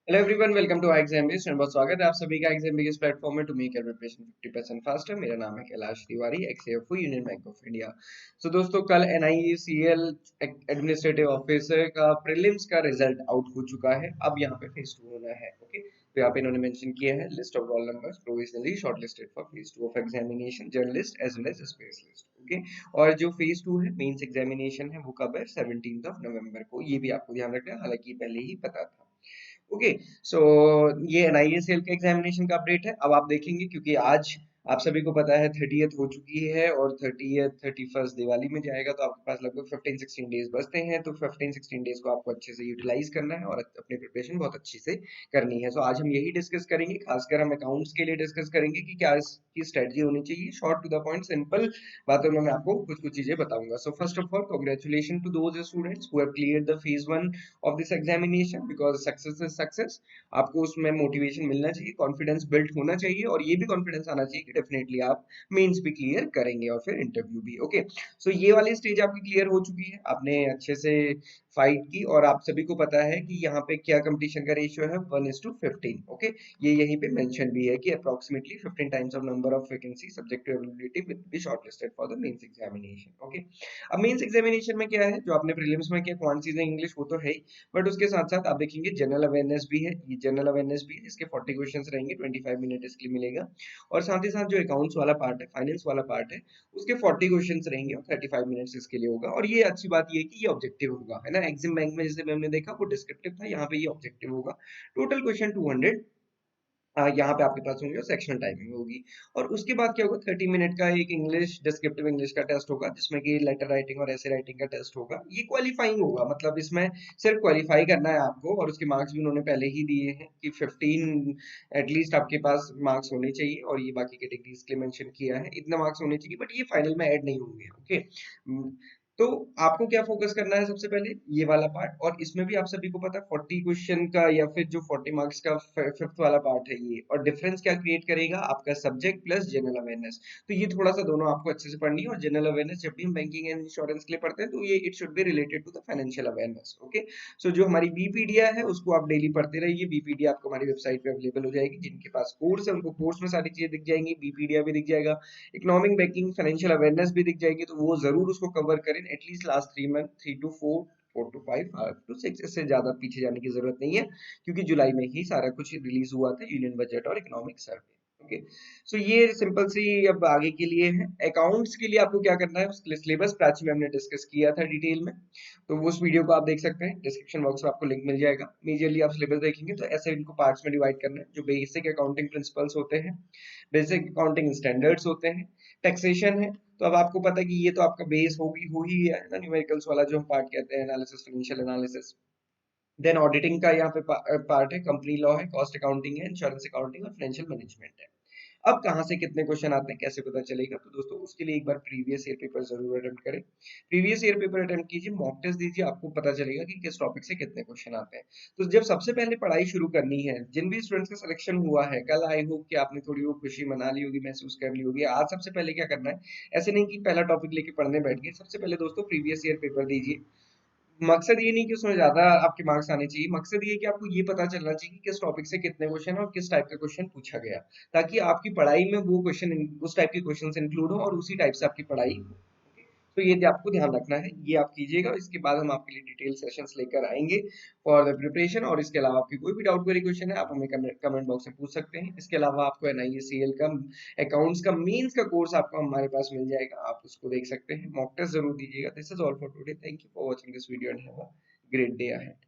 Hello everyone, welcome to exam based. बहुत स्वागत है आप सभी का एग्जाम बेस्ड प्लेटफॉर्म में to make your preparation 50% faster. मेरा नाम है Kailash Tiwari, XFO Union Bank of India. तो दोस्तों, कल एनआईसीएल एडमिनिस्ट्रेटिव ऑफिसर का प्रीलिम्स का रिजल्ट आउट हो चुका है। अब यहाँ पे फेज 2 होना है। ओके, तो यहाँ पे इन्होंने मेंशन किया है list of roll numbers provisionally shortlisted for phase 2 of examination, journalist as well as specialist. Okay, और जो फेज 2 है मेंस एग्जामिनेशन है वो कब है? 17 ऑफ नवंबर को। ये भी आपको ध्यान रखना है, हालांकि पहले ही पता था। ओके, सो ये एनआईएसएल के एग्जामिनेशन का अपडेट है। अब आप देखेंगे, क्योंकि आज आप सभी को पता है 30th हो चुकी है और 30th 31st दिवाली में जाएगा, तो आपके पास लगभग 15-16 डेज बचते हैं। तो 15-16 डेज को आपको अच्छे से यूटिलाइज करना है और अपनी प्रिपरेशन बहुत अच्छी से करनी है। सो आज हम यही डिस्कस करेंगे, खासकर हम अकाउंट्स के लिए डिस्कस करेंगे कि क्या इसकी स्ट्रेटजी होनी चाहिए। Short to the point, simple बातों में मैं आपको कुछ कुछ चीजें बताऊंगा। So first of all, congratulation to those students who have cleared the phase 1 of this examination, because success is success। आपको उसमें मोटिवेशन मिलना चाहिए, कॉन्फिडेंस बिल्ड होना चाहिए और ये भी कॉन्फिडेंस आना चाहिए कि डेफिनेटली आप मेंस भी क्लियर करेंगे और फिर इंटरव्यू भी। ओके, सो ये वाली स्टेज आपकी क्लियर हो चुकी है, आपने अच्छे से फाइट की और आप सभी को पता है कि यहाँ पे क्या कंपटीशन का रेशियो है, 1:15। ओके, ये यहीं पे मेंशन भी है कि approximately 15 times of number of vacancy subject to ability will be shortlisted for the mains examination. Okay, अब मेंस एग्जामिनेशन में क्या है, जो आपने प्रीलिम्स में किया क्वांटिटीज इंग्लिश वो तो है ही, बट उसके साथ साथ आप देखेंगे जनरल अवेयरनेस भी है। ये जनरल अवेयरनेस भी है, इसके 40 क्वेश्चंस रहेंगे, 25 मिनट इसके लिए मिलेगा। और साथ ही साथ जो अकाउंट्स वाला पार्ट है, फाइनेंस वाला पार्ट है, उसके 40 क्वेश्चंस रहेंगे और 35 मिनट्स इसके लिए होगा। और ये अच्छी बात ये है कि ये ऑब्जेक्टिव होगा, है ना। एग्जिम बैंक में जैसे हमने देखा वो डिस्क्रिप्टिव था, यहाँ पे ये ऑब्जेक्टिव होगा। टोटल क्वेश्चन 200 यहाँ पे आपके पास होंगे और सेक्शनल टाइमिंग होगी। और उसके बाद क्या होगा, 30 मिनट का एक इंग्लिश डिस्क्रिप्टिव इंग्लिश का टेस्ट होगा, जिसमें कि लेटर राइटिंग और ऐसे राइटिंग का टेस्ट होगा। ये क्वालिफाइंग होगा, मतलब इसमें सिर्फ क्वालिफाई करना है आपको, और उसके मार्क्स भी उन्होंने पहले ही दिए हैं कि 15 एटलीस्ट आपके पास मार्क्स होने चाहिए। और ये बाकी कैटेगरीज के लिए मेंशन किया है, इतना मार्क्स होने चाहिए, बट ये फाइनल में ऐड नहीं होंगे। ओके, तो आपको क्या फोकस करना है, सबसे पहले ये वाला पार्ट। और इसमें भी आप सभी को पता है 40 क्वेश्चन का या फिर जो 40 मार्क्स का फिफ्थ वाला पार्ट है ये, और डिफरेंस क्या क्रिएट करेगा, आपका सब्जेक्ट प्लस जनरल अवेयरनेस। तो ये थोड़ा सा दोनों आपको अच्छे से पढ़नी है। और जनरल अवेयरनेस जब भी हम बैंकिंग एंड इंश्योरेंस के लिए पढ़ते हैं तो ये it should be related to the financial awareness. Okay, so जो हमारी बीपीडीआ है उसको आप डेली पढ़ते रहिए। बीपीडीआ आपको हमारी वेबसाइट पे अवेलेबल हो जाएगी। जिनके पास कोर्स है उनको कोर्स में सारी चीजें दिख जाएंगी, बीपीडीआ भी दिख जाएगा, इकोनॉमिक बैंकिंग फाइनेंशियल अवेयरनेस भी दिख जाएगी। तो वो जरूर उसको कवर करें, at least last 3 month, 3 to 4, 4 to 5, 5 to 6, इससे ज्यादा पीछे जाने की जरूरत नहीं है, क्योंकि जुलाई में ही सारा कुछ रिलीज हुआ था, यूनियन बजट और इकोनॉमिक सर्वे। ओके, सो ये सिंपल सी अब आगे के लिए है। अकाउंट्स के लिए आपको क्या करना है, उसके लिए सिलेबस प्राची में हमने डिस्कस किया था डिटेल में, तो वो उस वीडियो को आप देख सकते हैं, डिस्क्रिप्शन बॉक्स में आपको लिंक मिल जाएगा। मेजरली आप सिलेबस देखेंगे तो ऐसे इनको पार्ट्स में डिवाइड करना है। जो बेसिक अकाउंटिंग प्रिंसिपल्स होते हैं, बेसिक अकाउंटिंग स्टैंडर्ड्स होते हैं, टैक्सेशन है। तो अब आपको पता है कि ये तो आपका बेस होगी हो ही है ना, न्यूमेरिकल्स वाला जो हम पार्ट कहते हैं, analysis, financial analysis. Then auditing का यहाँ पे पार्ट है, कंपनी लॉ है, कॉस्ट अकाउंटिंग है, इंश्योरेंस अकाउंटिंग और फाइनेंशियल मैनेजमेंट है। अब कहाँ से कितने क्वेश्चन आते हैं, कैसे पता चलेगा? तो दोस्तों, उसके लिए एक बार प्रीवियस ईयर पेपर जरूर अटेम्प्ट करें। प्रीवियस ईयर पेपर अटेम्प्ट कीजिए, मॉक टेस्ट दीजिए, आपको पता चलेगा कि किस टॉपिक से कितने क्वेश्चन आते हैं। तो जब सबसे पहले पढ़ाई शुरू करनी है, जिन भी स्टूडेंट्स का सिलेक्शन हुआ है कल, आई होप कि आपने थोड़ी वो खुशी मना ली होगी, महसूस कर ली होगी। आज सबसे पहले क्या करना है, ऐसे नहीं कि पहला टॉपिक लेके पढ़ने बैठ गए। सबसे पहले दोस्तों प्रीवियस ईयर पेपर दीजिए। मकसद ये नहीं कि उसमें ज्यादा आपके मार्क्स आने चाहिए, मकसद ये कि आपको ये पता चलना चाहिए कि किस टॉपिक से कितने क्वेश्चन और किस टाइप का क्वेश्चन पूछा गया, ताकि आपकी पढ़ाई में वो क्वेश्चन, उस टाइप के क्वेश्चन इंक्लूड हो और उसी टाइप से आपकी पढ़ाई हो। तो ये आपको ध्यान रखना है, ये आप कीजिएगा। इसके बाद हम आपके लिए डिटेल सेशंस लेकर आएंगे फॉर द प्रिपरेशन। और इसके अलावा आपकी कोई भी डाउट, कोई क्वेश्चन है, आप हमें कमेंट बॉक्स में पूछ सकते हैं। इसके अलावा आपको एनआईएसीएल का अकाउंट्स का मेंस का कोर्स आपको हमारे पास मिल जाएगा, आप उसको देख सकते हैं। मॉक टेस्ट जरूर दीजिएगा। This is all for today, thank you for watching this video and have a great day ahead.